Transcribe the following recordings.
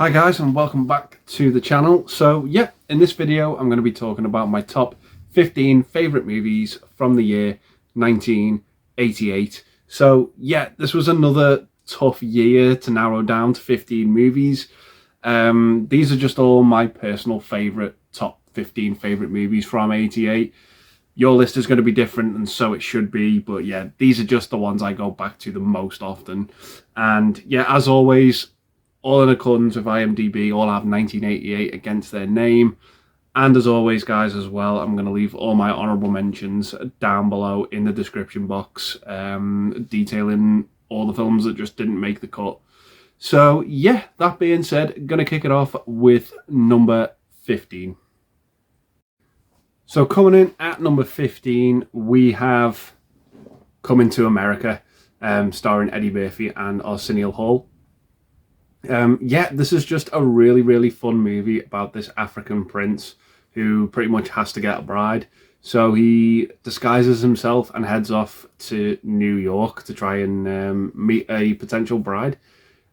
Hi guys, and welcome back to the channel. So yeah, in this video I'm going to be talking about my top 15 favourite movies from the year 1988. So yeah, this was another tough year to narrow down to 15 movies. These are just all my personal favourite top 15 favourite movies from 88. Your list is going to be different, and so it should be, but yeah, these are just the ones I go back to the most often. And yeah, as always, all in accordance with IMDb, all have 1988 against their name. And as always, guys, as well, I'm going to leave all my honourable mentions down below in the description box, detailing all the films that just didn't make the cut. So yeah, that being said, going to kick it off with number 15. So coming in at number 15, we have Coming to America, starring Eddie Murphy and Arsenio Hall. Yeah, this is just a really fun movie about this African prince who pretty much has to get a bride. So he disguises himself and heads off to New York to try and meet a potential bride.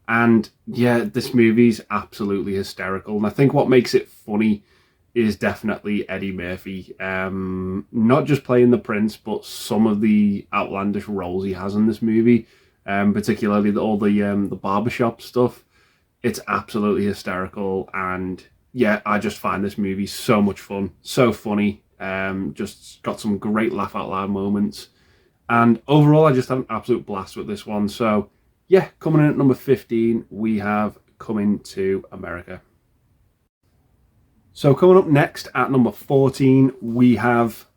And yeah, this movie's absolutely hysterical. And I think what makes it funny is definitely Eddie Murphy. Not just playing the prince, but some of the outlandish roles he has in this movie, particularly all the barbershop stuff. It's absolutely hysterical, and yeah, I just find this movie so much fun, so funny. Just got some great laugh out loud moments, and overall I just had an absolute blast with this one. So yeah, coming in at number 15, we have Coming to America. So coming up next at number 14, we have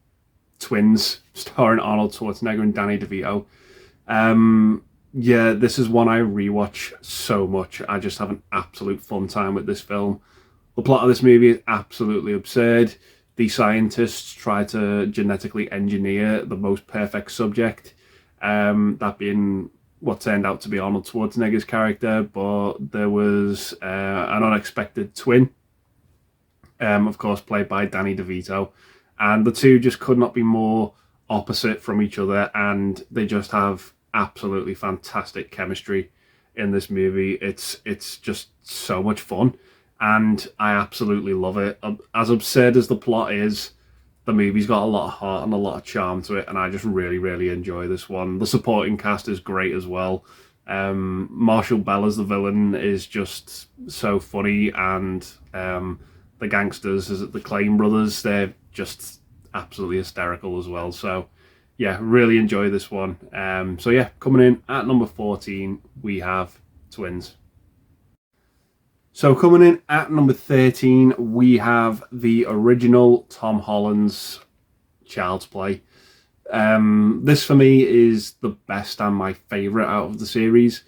Twins, starring Arnold Schwarzenegger and Danny DeVito. Yeah, this is one I rewatch so much. I just have an absolute fun time with this film. The plot of this movie is absolutely absurd. The scientists try to genetically engineer the most perfect subject, that being what turned out to be Arnold Schwarzenegger's character, but there was an unexpected twin, of course played by Danny DeVito, and the two just could not be more opposite from each other, and they just have absolutely fantastic chemistry in this movie. It's just so much fun, and I absolutely love it. As absurd as the plot is, the movie's got a lot of heart and a lot of charm to it, and I just really enjoy this one. The supporting cast is great as well. Marshall Bell as the villain is just so funny, and the gangsters, the Klowns brothers, they're just absolutely hysterical as well. So yeah, really enjoy this one. So yeah, coming in at number 14, we have Twins. So coming in at number 13, we have the original Tom Holland's Child's Play. This for me is the best and my favourite out of the series.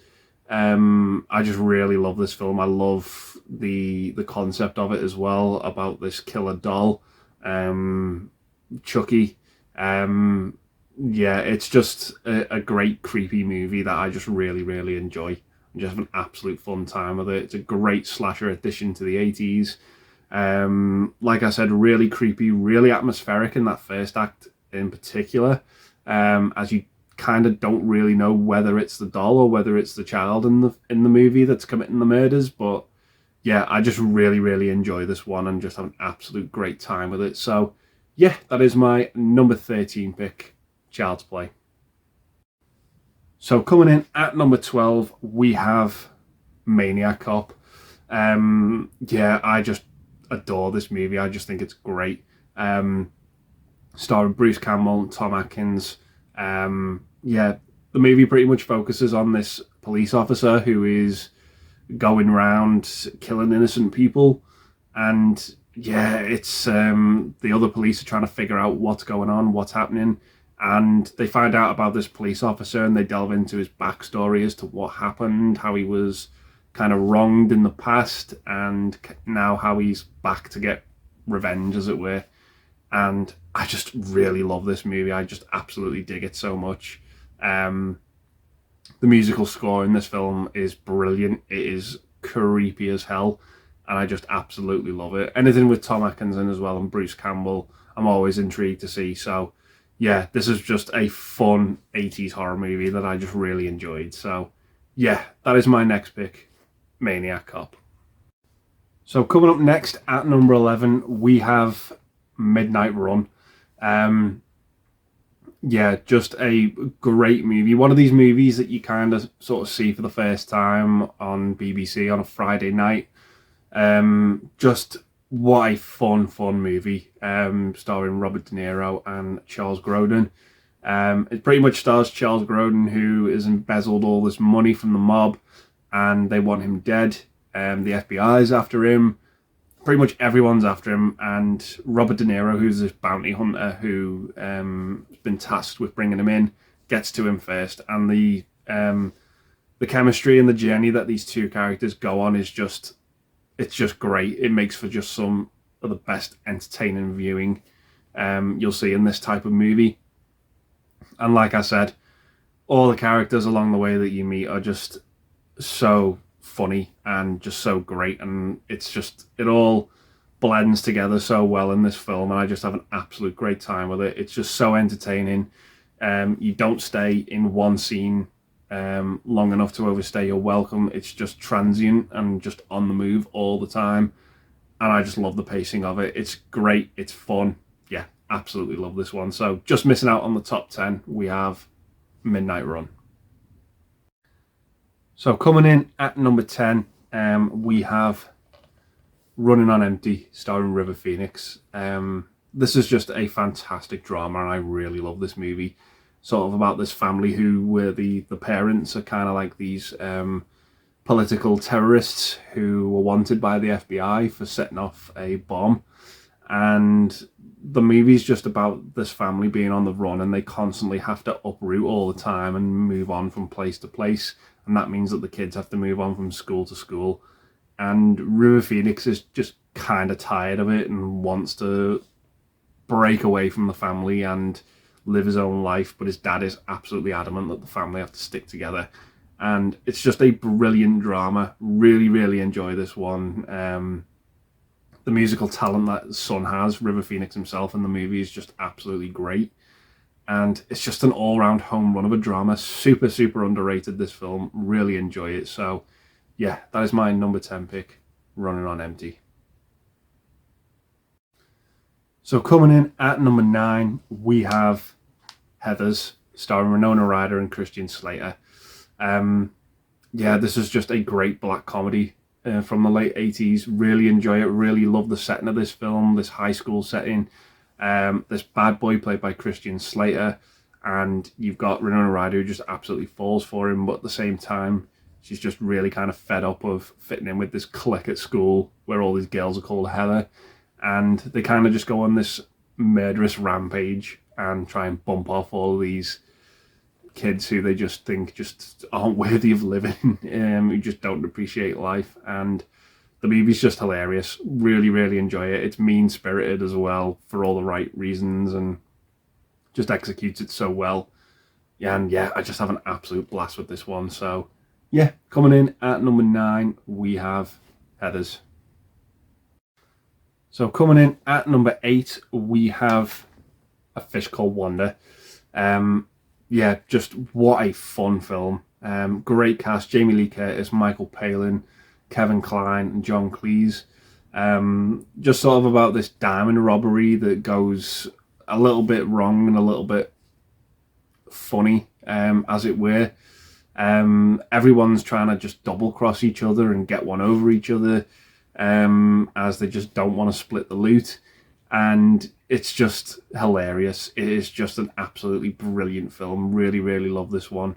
I just really love this film. I love the concept of it as well, about this killer doll, Chucky. Yeah, it's just a great creepy movie that I just really enjoy. I just have an absolute fun time with it. It's a great slasher addition to the 80s. Like I said, really creepy, really atmospheric in that first act in particular, as you kind of don't really know whether it's the doll or whether it's the child in the movie that's committing the murders. But yeah, I just really enjoy this one and just have an absolute great time with it. So yeah, that is my number 13 pick, Child's Play. So coming in at number 12, we have Maniac Cop. Yeah, I just adore this movie. I just think it's great. Starring Bruce Campbell and Tom Atkins. Yeah, the movie pretty much focuses on this police officer who is going around killing innocent people, and yeah, it's the other police are trying to figure out what's going on, what's happening, and they find out about this police officer and they delve into his backstory as to what happened, how he was kind of wronged in the past, and now how he's back to get revenge, as it were. And I just really love this movie. I just absolutely dig it so much. The musical score in this film is brilliant. It is creepy as hell, and I just absolutely love it. Anything with Tom Atkins in as well and Bruce Campbell, I'm always intrigued to see. So yeah, this is just a fun 80s horror movie that I just really enjoyed. So yeah, that is my next pick, Maniac Cop. So coming up next at number 11, we have Midnight Run. Yeah, just a great movie. One of these movies that you kind of sort of see for the first time on BBC on a Friday night. Just what a fun movie. Starring Robert De Niro and Charles Grodin. It pretty much stars Charles Grodin, who has embezzled all this money from the mob, and they want him dead. The FBI's after him. Pretty much everyone's after him, and Robert De Niro, who's this bounty hunter who has been tasked with bringing him in, gets to him first. And the chemistry and the journey that these two characters go on is just, it's just great. It makes for just some of the best entertaining viewing you'll see in this type of movie. And like I said, all the characters along the way that you meet are just so funny and just so great, and it's just, it all blends together so well in this film, and I just have an absolute great time with it. It's just so entertaining. You don't stay in one scene long enough to overstay your welcome. It's just transient and just on the move all the time, and I just love the pacing of it. It's great, it's fun. Yeah, absolutely love this one. So just missing out on the top 10, we have Midnight Run. So coming in at number 10, we have Running on Empty, starring River Phoenix. This is just a fantastic drama, and I really love this movie. Sort of about this family who, where the parents are kind of like these political terrorists who were wanted by the FBI for setting off a bomb. And the movie's just about this family being on the run, and they constantly have to uproot all the time and move on from place to place. And that means that the kids have to move on from school to school. And River Phoenix is just kind of tired of it and wants to break away from the family and live his own life. But his dad is absolutely adamant that the family have to stick together. And it's just a brilliant drama. Really, really enjoy this one. The musical talent that his son has, River Phoenix himself, in the movie is just absolutely great. And it's just an all-round home run of a drama. Super, super underrated, this film. Really enjoy it. So, yeah, that is my number 10 pick, Running on Empty. So coming in at number 9, we have Heathers, starring Winona Ryder and Christian Slater. Yeah, this is just a great black comedy from the late 80s. Really enjoy it. Really love the setting of this film, this high school setting. This bad boy played by Christian Slater, and you've got Winona Ryder who just absolutely falls for him, but at the same time she's just really kind of fed up of fitting in with this clique at school where all these girls are called Heather, and they kind of just go on this murderous rampage and try and bump off all these kids who they just think just aren't worthy of living, who just don't appreciate life. And the movie's just hilarious. Really, really enjoy it. It's mean-spirited as well for all the right reasons, and just executes it so well. Yeah, and yeah, I just have an absolute blast with this one. So yeah, coming in at number 9, we have Heathers. So coming in at number 8, we have A Fish Called Wanda. Yeah, just what a fun film. Great cast: Jamie Lee Curtis, Michael Palin, Kevin Kline, and John Cleese. Just sort of about this diamond robbery that goes a little bit wrong and a little bit funny, as it were. Everyone's trying to just double cross each other and get one over each other, as they just don't want to split the loot. And it's just hilarious. It is just an absolutely brilliant film. Really, really love this one.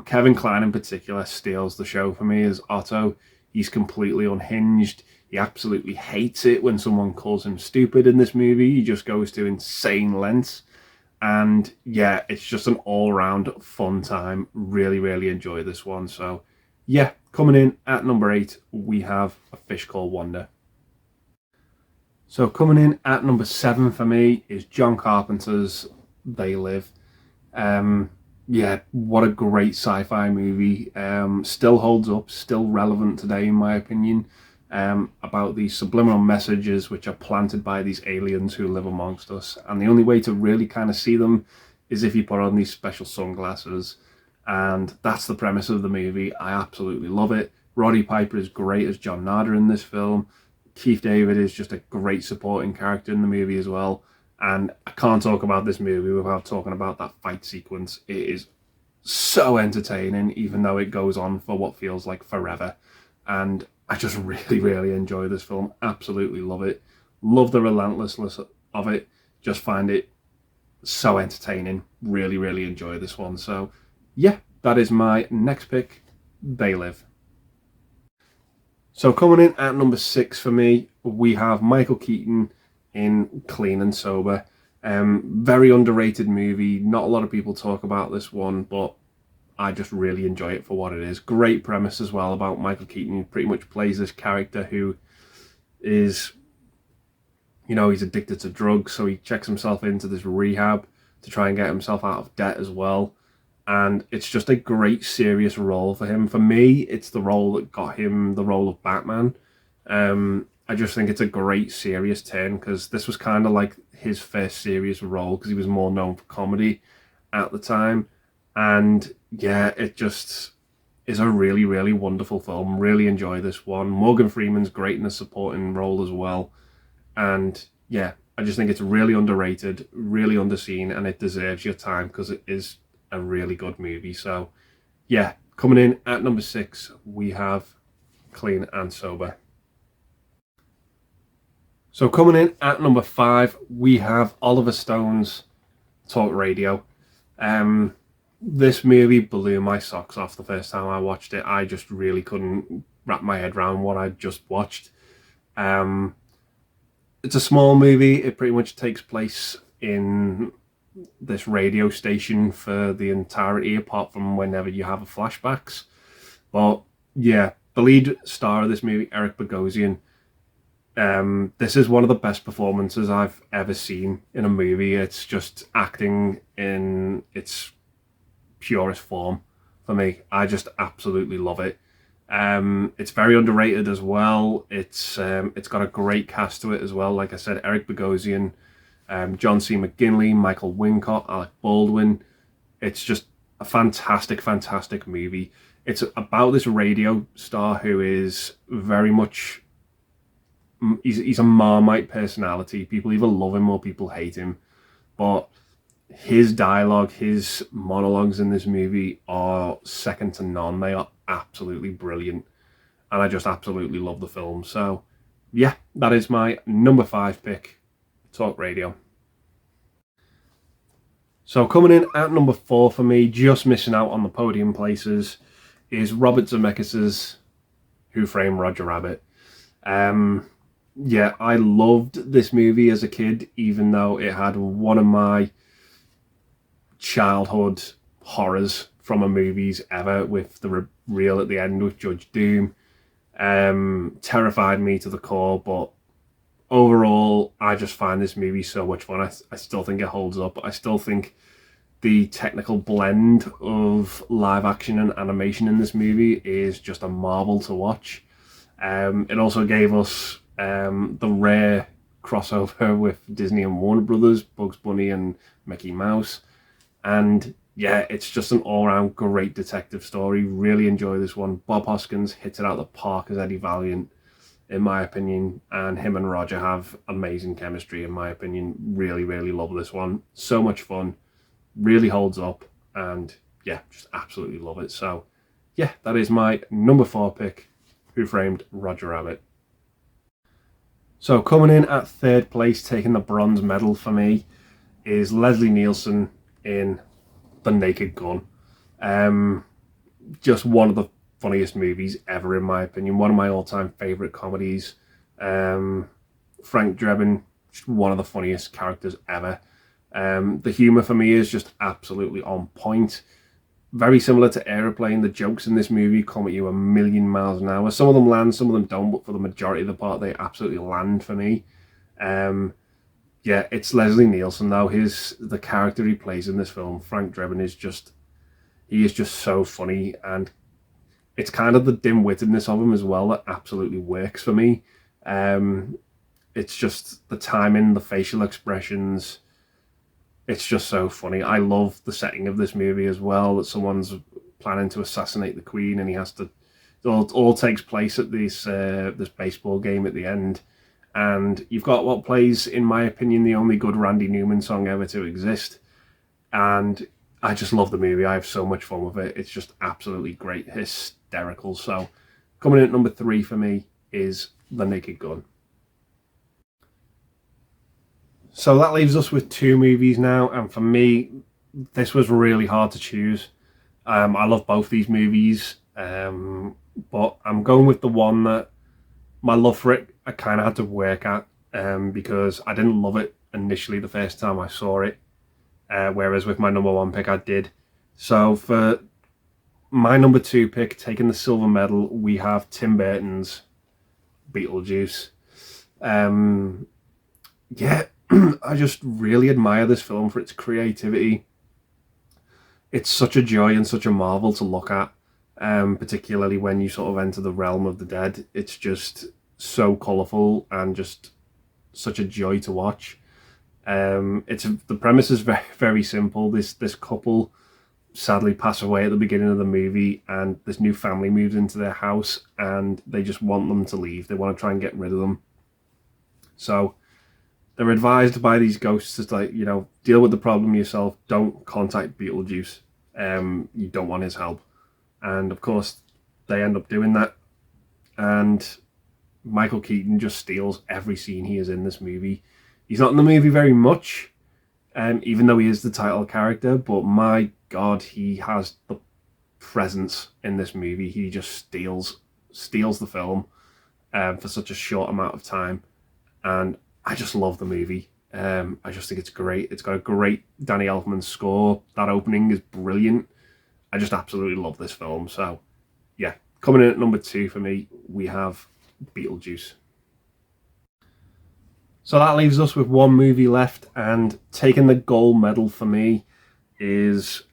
Kevin Kline in particular steals the show for me as Otto. He's completely unhinged. He absolutely hates it when someone calls him stupid in this movie. He just goes to insane lengths. And yeah, it's just an all-round fun time. Really, really enjoy this one. So yeah, coming in at number 8, we have A Fish Called Wanda. So coming in at number 7 for me is John Carpenter's They Live. Yeah, what a great sci-fi movie. Still holds up, still relevant today in my opinion, about these subliminal messages which are planted by these aliens who live amongst us. And the only way to really kind of see them is if you put on these special sunglasses. And that's the premise of the movie. I absolutely love it. Roddy Piper is great as John Nada in this film. Keith David is just a great supporting character in the movie as well. And I can't talk about this movie without talking about that fight sequence. It is so entertaining, even though it goes on for what feels like forever. And I just really, really enjoy this film. Absolutely love it. Love the relentlessness of it. Just find it so entertaining. Really, really enjoy this one. So, yeah, that is my next pick, They Live. So coming in at number 6 for me, we have Michael Keaton in Clean and Sober. Very underrated movie. Not a lot of people talk about this one, but I just really enjoy it for what it is. Great premise as well about Michael Keaton, who pretty much plays this character who is, he's addicted to drugs, so he checks himself into this rehab to try and get himself out of debt as well. And it's just a great, serious role for him. For me, it's the role that got him the role of Batman. I just think it's a great, serious turn, because this was kind of like his first serious role, because he was more known for comedy at the time. And yeah, it just is a really, really wonderful film. Really enjoy this one. Morgan Freeman's great in the supporting role as well. And yeah, I just think it's really underrated, really underseen, and it deserves your time because it is a really good movie. So yeah, coming in at number 6, we have Clean and Sober. So coming in at number 5, we have Oliver Stone's Talk Radio. This movie blew my socks off the first time I watched it. I just really couldn't wrap my head around what I just watched. It's a small movie. It pretty much takes place in this radio station for the entirety, apart from whenever you have flashbacks. But yeah, the lead star of this movie, Eric Bogosian, this is one of the best performances I've ever seen in a movie. It's just acting in its purest form for me. I just absolutely love it. It's very underrated as well. It's got a great cast to it as well. Like I said, Eric Bogosian, John C. McGinley, Michael Wincott, Alec Baldwin. It's just a fantastic, fantastic movie. It's about this radio star who is very much, he's a Marmite personality. People either love him or people hate him. But his dialogue, his monologues in this movie are second to none. They are absolutely brilliant. And I just absolutely love the film. So yeah, that is my number 5 pick, Talk Radio. So coming in at number 4 for me, just missing out on the podium places, is Robert Zemeckis' Who Framed Roger Rabbit. Yeah, I loved this movie as a kid, even though it had one of my childhood horrors from a movies ever, with the reveal at the end with Judge Doom. Terrified me to the core, but overall, I just find this movie so much fun. I still think it holds up. I still think the technical blend of live action and animation in this movie is just a marvel to watch. It also gave us the rare crossover with Disney and Warner Brothers, Bugs Bunny and Mickey Mouse. And yeah, it's just an all-around great detective story. Really enjoy this one. Bob Hoskins hits it out of the park as Eddie Valiant, in my opinion, and him and Roger have amazing chemistry, in my opinion. Really, really love this one. So much fun. Really holds up, and yeah, just absolutely love it. So yeah, that is my number 4 pick, Who Framed Roger Rabbit. So coming in at 3rd place, taking the bronze medal for me, is Leslie Nielsen in The Naked Gun. Just one of the funniest movies ever, in my opinion. One of my all-time favourite comedies. Frank Drebin, just one of the funniest characters ever. The humour for me is just absolutely on point. Very similar to Aeroplane. The jokes in this movie come at you a million miles an hour. Some of them land, some of them don't, but for the majority of the part, they absolutely land for me. Yeah, it's Leslie Nielsen though. The character he plays in this film, Frank Drebin, is just so funny, and it's kind of the dim-wittedness of him as well that absolutely works for me. It's just the timing, the facial expressions. It's just so funny. I love the setting of this movie as well, that someone's planning to assassinate the Queen and he has to It all takes place at this baseball game at the end, and you've got what plays, in my opinion, the only good Randy Newman song ever to exist. And I just love the movie. I have so much fun with it. It's just absolutely great, hysterical. So coming in at number 3 for me is The Naked Gun. So that leaves us with 2 movies now, and for me, this was really hard to choose. I love both these movies, but I'm going with the one that my love for it I kind of had to work at, because I didn't love it initially the first time I saw it, whereas with my number 1 pick I did. So for my number 2 pick, taking the silver medal, we have Tim Burton's Beetlejuice. Yeah, I just really admire this film for its creativity. It's such a joy and such a marvel to look at, particularly when you sort of enter the realm of the dead. It's just so colourful and just such a joy to watch. The premise is very, very simple. This couple sadly pass away at the beginning of the movie, and this new family moves into their house, and they just want them to leave. They want to try and get rid of them. So they're advised by these ghosts to, like, deal with the problem yourself. Don't contact Beetlejuice. You don't want his help. And of course, they end up doing that. And Michael Keaton just steals every scene he is in this movie. He's not in the movie very much, even though he is the title character, but my God, he has the presence in this movie. He just steals the film for such a short amount of time. And I just love the movie. I just think it's great. It's got a great Danny Elfman score. That opening is brilliant. I just absolutely love this film. So, yeah, coming in at number 2 for me, we have Beetlejuice. So that leaves us with 1 movie left, and taking the gold medal for me is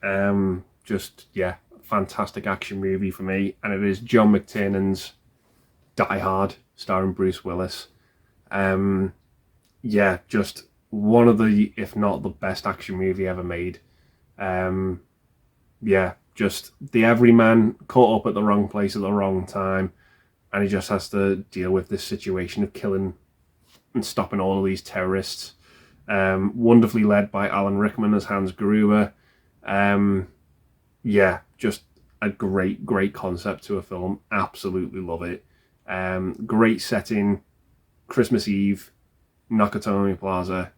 fantastic action movie for me, and it is John McTiernan's Die Hard, starring Bruce Willis. Just one of the, if not the best action movie ever made. Just the everyman caught up at the wrong place at the wrong time, and he just has to deal with this situation of killing and stopping all of these terrorists. Wonderfully led by Alan Rickman as Hans Gruber. Just a great concept to a film. Absolutely love it. Great setting, Christmas Eve, Nakatomi Plaza.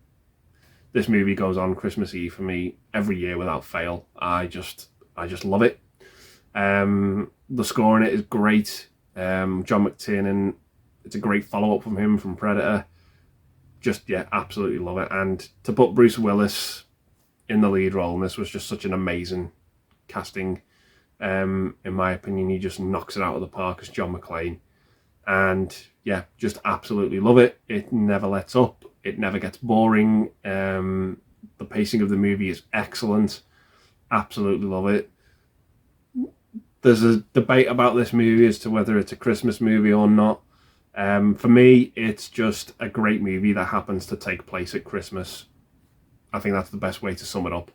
This movie goes on Christmas Eve for me every year without fail. I just love it. The score in it is great. John McTiernan, it's a great follow-up from him from Predator. Absolutely love it. And to put Bruce Willis in the lead role, and this was just such an amazing casting. In my opinion, he just knocks it out of the park as John McClane. And just absolutely love it. It never lets up. It never gets boring. The pacing of the movie is excellent. Absolutely love it. There's a debate about this movie as to whether it's a Christmas movie or not. For me, it's just a great movie that happens to take place at Christmas. I think that's the best way to sum it up.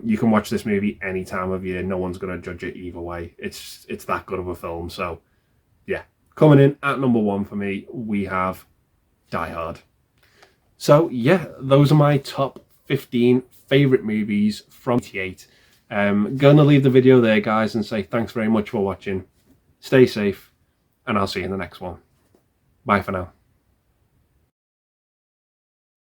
You can watch this movie any time of year. No one's going to judge it either way. It's that good of a film. So, yeah. Coming in at number 1 for me, we have Die Hard. So, yeah, those are my top 15 favourite movies from 88. Gonna leave the video there, guys, and say thanks very much for watching. Stay safe, and I'll see you in the next one. Bye for now.